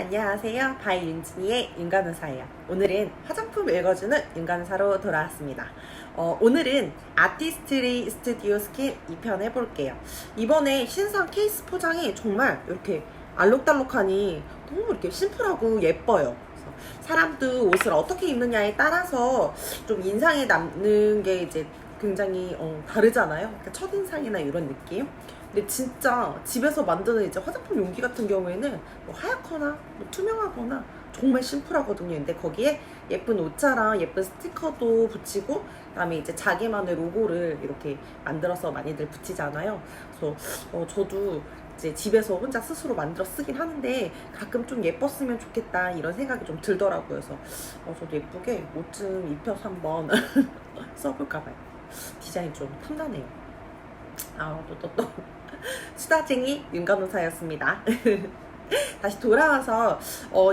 안녕하세요. 바이 윤진이의 윤간호사예요. 오늘은 화장품 읽어주는 윤간호사로 돌아왔습니다. 오늘은 아티스트리 스튜디오 스킨 2편 해볼게요. 이번에 신상 케이스 포장이 정말 이렇게 알록달록하니 너무 이렇게 심플하고 예뻐요. 그래서 사람도 옷을 어떻게 입느냐에 따라서 좀 인상에 남는 게 이제 굉장히 다르잖아요. 그러니까 첫인상이나 이런 느낌. 근데 진짜 집에서 만드는 이제 화장품 용기 같은 경우에는 뭐 하얗거나 뭐 투명하거나 정말 심플하거든요. 근데 거기에 예쁜 오차랑 예쁜 스티커도 붙이고 그다음에 이제 자기만의 로고를 이렇게 만들어서 많이들 붙이잖아요. 그래서 저도 이제 집에서 혼자 스스로 만들어 쓰긴 하는데 가끔 좀 예뻤으면 좋겠다 이런 생각이 좀 들더라고요. 그래서 저도 예쁘게 옷 좀 입혀서 한번 써볼까 봐요. 디자인 좀 탐나네요. 또 수다쟁이 윤간호사였습니다. 다시 돌아와서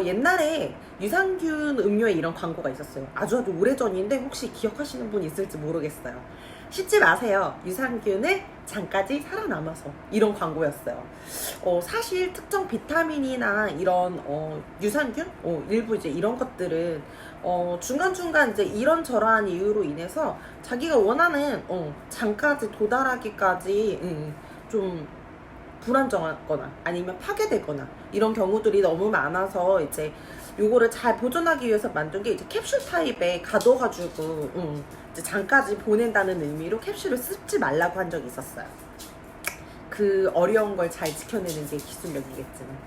옛날에 유산균 음료에 이런 광고가 있었어요. 아주 오래전인데 혹시 기억하시는 분 있을지 모르겠어요. 씻지 마세요. 유산균을 잠까지 살아남아서 이런 광고였어요. 사실 특정 비타민이나 이런 유산균 일부 이제 이런 것들은 중간중간 이제 이런저러한 이유로 인해서 자기가 원하는 장까지 도달하기까지 좀 불안정하거나 아니면 파괴되거나 이런 경우들이 너무 많아서 이제 요거를 잘 보존하기 위해서 만든 게 이제 캡슐 타입에 가둬가지고 이제 장까지 보낸다는 의미로 캡슐을 씹지 말라고 한 적이 있었어요. 그 어려운 걸 잘 지켜내는 게 기술력이겠지만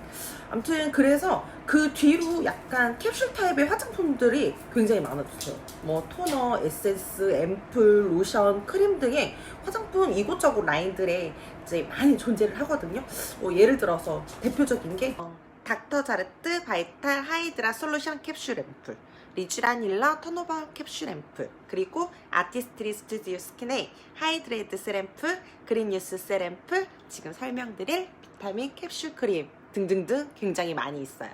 아무튼 그래서 그 뒤로 약간 캡슐 타입의 화장품들이 굉장히 많아졌어요. 뭐 토너, 에센스, 앰플, 로션, 크림 등의 화장품 이곳저곳 라인들에 이제 많이 존재를 하거든요. 예를 들어서 대표적인 게 닥터자르트 바이탈 하이드라 솔루션 캡슐 앰플, 리쥬라닐러 턴오버 캡슐 앰플, 그리고 아티스트리 스튜디오 스킨의 하이드레이드 세램플, 그린뉴스 세램플, 지금 설명드릴 비타민 캡슐 크림 등등등 굉장히 많이 있어요.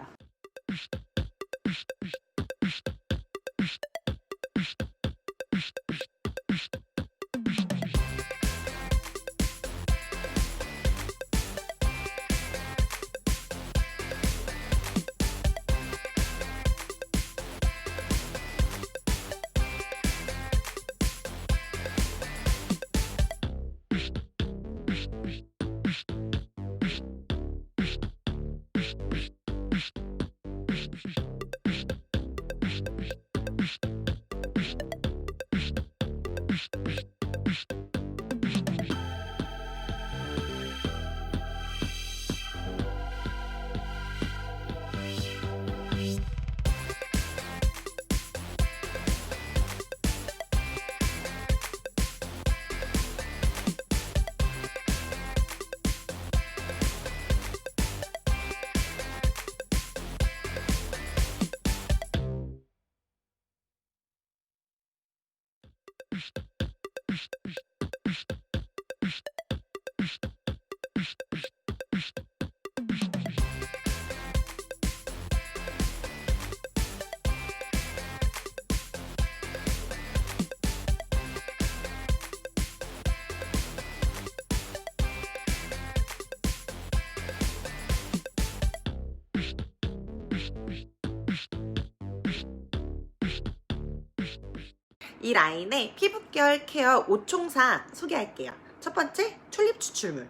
이 라인의 피부결 케어 5총사 소개할게요. 첫 번째, 튤립 추출물.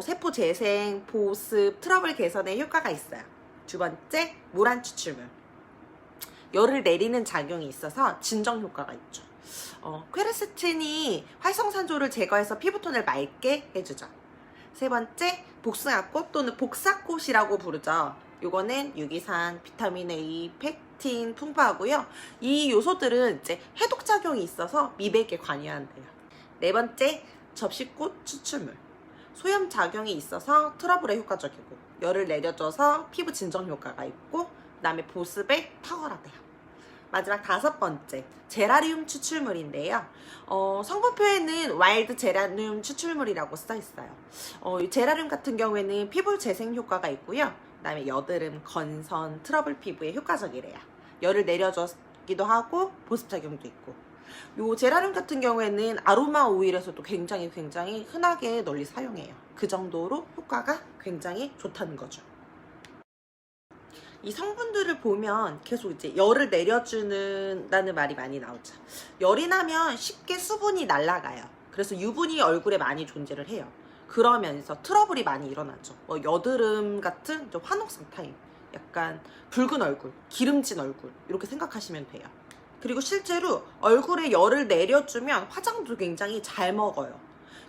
세포 재생, 보습, 트러블 개선에 효과가 있어요. 두 번째, 무란 추출물. 열을 내리는 작용이 있어서 진정 효과가 있죠. 퀘르세틴이 활성산소를 제거해서 피부톤을 맑게 해주죠. 세 번째, 복숭아꽃 또는 복사꽃이라고 부르죠. 요거는 유기산, 비타민 A, 팩틴 풍부하고요. 이 요소들은 이제 해독작용이 있어서 미백에 관여한대요. 네 번째, 접시꽃 추출물. 소염작용이 있어서 트러블에 효과적이고 열을 내려줘서 피부 진정 효과가 있고 그 다음에 보습에 탁월하대요. 마지막 다섯 번째, 제라늄 추출물인데요. 성분표에는 와일드 제라늄 추출물이라고 써 있어요. 이 제라늄 같은 경우에는 피부 재생 효과가 있고요. 그 다음에 여드름, 건선, 트러블 피부에 효과적이래요. 열을 내려주기도 하고 보습작용도 있고. 요 제라늄 같은 경우에는 아로마 오일에서도 굉장히 흔하게 널리 사용해요. 그 정도로 효과가 굉장히 좋다는 거죠. 이 성분들을 보면 계속 이제 열을 내려주는다는 말이 많이 나오죠. 열이 나면 쉽게 수분이 날아가요. 그래서 유분이 얼굴에 많이 존재를 해요. 그러면서 트러블이 많이 일어나죠. 뭐 여드름 같은 좀 화농성 타입, 약간 붉은 얼굴, 기름진 얼굴 이렇게 생각하시면 돼요. 그리고 실제로 얼굴에 열을 내려주면 화장도 굉장히 잘 먹어요.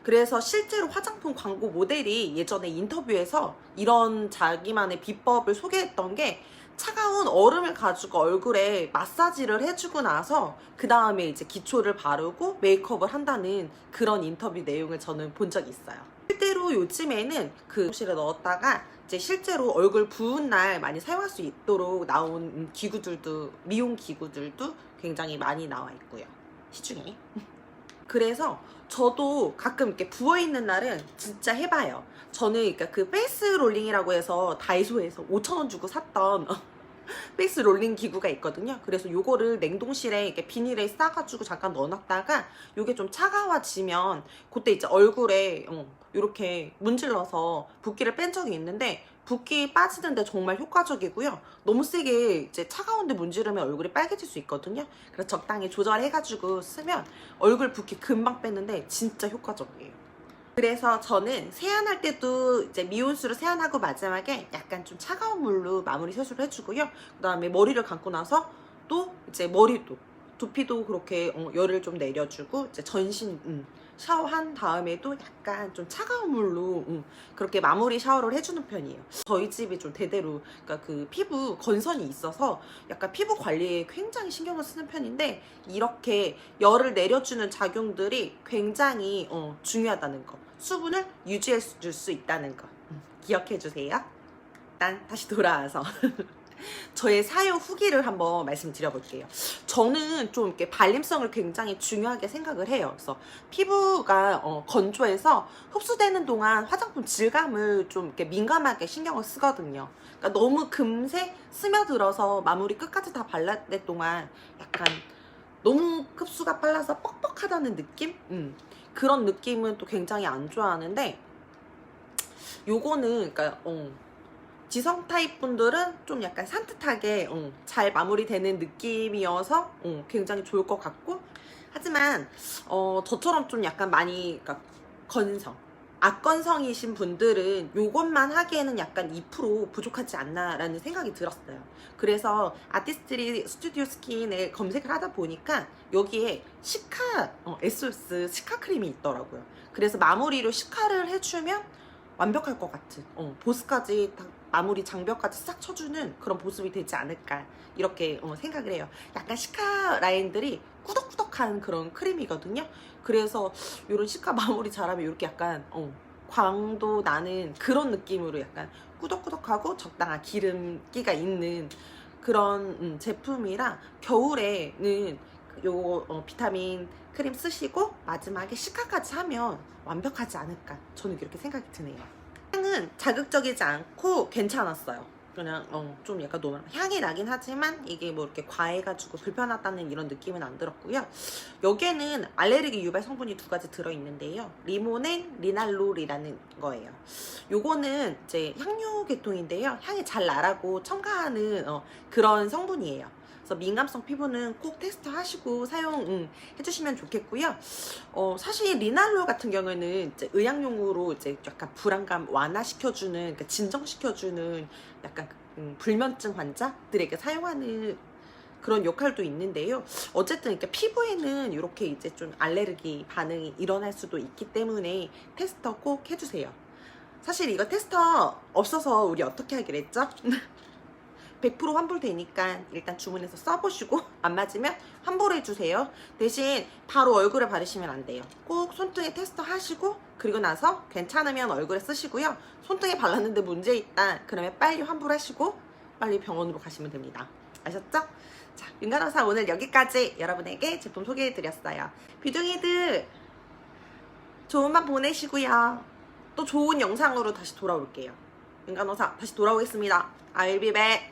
그래서 실제로 화장품 광고 모델이 예전에 인터뷰에서 이런 자기만의 비법을 소개했던 게 차가운 얼음을 가지고 얼굴에 마사지를 해주고 나서 그 다음에 이제 기초를 바르고 메이크업을 한다는 그런 인터뷰 내용을 저는 본 적이 있어요. 실제로 요즘에는 그 실에 넣었다가 이제 실제로 얼굴 부은 날 많이 사용할 수 있도록 나온 기구들도, 미용 기구들도 굉장히 많이 나와 있고요. 시중에. 그래서 저도 가끔 이렇게 부어있는 날은 진짜 해봐요. 저는 그러니까 그 페이스 롤링이라고 해서 다이소에서 5,000원 주고 샀던 페이스 롤링 기구가 있거든요. 그래서 요거를 냉동실에 이렇게 비닐에 싸가지고 잠깐 넣어놨다가 요게 좀 차가워지면 그때 이제 얼굴에 이렇게 문질러서 붓기를 뺀 적이 있는데 붓기 빠지는데 정말 효과적이고요. 너무 세게 이제 차가운데 문지르면 얼굴이 빨개질 수 있거든요. 그래서 적당히 조절해가지고 쓰면 얼굴 붓기 금방 뺐는데 진짜 효과적이에요. 그래서 저는 세안할 때도 이제 미온수로 세안하고 마지막에 약간 좀 차가운 물로 마무리 세수를 해주고요. 그 다음에 머리를 감고 나서 또 이제 머리도 두피도 그렇게 열을 좀 내려주고 이제 전신 샤워한 다음에도 약간 좀 차가운 물로 그렇게 마무리 샤워를 해주는 편이에요. 저희 집이 좀 대대로 그러니까 그 피부 건선이 있어서 약간 피부 관리에 굉장히 신경을 쓰는 편인데 이렇게 열을 내려주는 작용들이 굉장히 중요하다는 거, 수분을 유지해 줄 수 있다는 거 기억해 주세요. 일단 다시 돌아와서 저의 사용 후기를 한번 말씀드려볼게요. 저는 좀 이렇게 발림성을 굉장히 중요하게 생각을 해요. 그래서 피부가 건조해서 흡수되는 동안 화장품 질감을 좀 이렇게 민감하게 신경을 쓰거든요. 그러니까 너무 금세 스며들어서 마무리 끝까지 다 발랐을 동안 약간 너무 흡수가 빨라서 뻑뻑하다는 느낌? 그런 느낌은 또 굉장히 안 좋아하는데 요거는 그러니까 지성 타입 분들은 좀 약간 산뜻하게 잘 마무리되는 느낌이어서 굉장히 좋을 것 같고, 하지만 저처럼 좀 약간 많이 그러니까 악건성이신 분들은 요것만 하기에는 약간 2% 부족하지 않나라는 생각이 들었어요. 그래서 아티스트리 스튜디오 스킨을 검색을 하다 보니까 여기에 시카 에소스 시카 크림이 있더라고요. 그래서 마무리로 시카를 해주면 완벽할 것 같은 보습까지 마무리 장벽까지 싹 쳐주는 그런 보습이 되지 않을까 이렇게 생각을 해요. 약간 시카 라인들이 꾸덕꾸덕한 그런 크림이거든요. 그래서 이런 시카 마무리 잘하면 이렇게 약간 광도 나는 그런 느낌으로 약간 꾸덕꾸덕하고 적당한 기름기가 있는 그런 제품이라 겨울에는 요 비타민 크림 쓰시고 마지막에 시카까지 하면 완벽하지 않을까 저는 그렇게 생각이 드네요. 향은 자극적이지 않고 괜찮았어요. 그냥 좀 약간 노멀 향이 나긴 하지만 이게 뭐 이렇게 과해가지고 불편하다는 이런 느낌은 안 들었고요. 여기에는 알레르기 유발 성분이 2가지 들어있는데요. 리모넨, 리날롤이라는 거예요. 요거는 이제 향료 계통인데요. 향이 잘 나라고 첨가하는 그런 성분이에요. 그래서 민감성 피부는 꼭 테스트 하시고 사용 해주시면 좋겠고요. 사실 리날롤 같은 경우에는 이제 의학용으로 이제 약간 불안감 완화시켜주는, 그러니까 진정시켜주는 약간 불면증 환자들에게 사용하는 그런 역할도 있는데요. 어쨌든 이렇게 피부에는 이렇게 이제 좀 알레르기 반응이 일어날 수도 있기 때문에 테스터 꼭 해주세요. 사실 이거 테스터 없어서 우리 어떻게 하기로 했죠? 100% 환불되니까 일단 주문해서 써보시고 안 맞으면 환불해주세요. 대신 바로 얼굴에 바르시면 안 돼요. 꼭 손등에 테스터 하시고 그리고 나서 괜찮으면 얼굴에 쓰시고요. 손등에 발랐는데 문제 있다 그러면 빨리 환불하시고 빨리 병원으로 가시면 됩니다. 아셨죠? 자, 윤간호사 오늘 여기까지 여러분에게 제품 소개해드렸어요. 비둥이들 좋은 밤 보내시고요. 또 좋은 영상으로 다시 돌아올게요. 윤간호사 다시 돌아오겠습니다. I'll be back.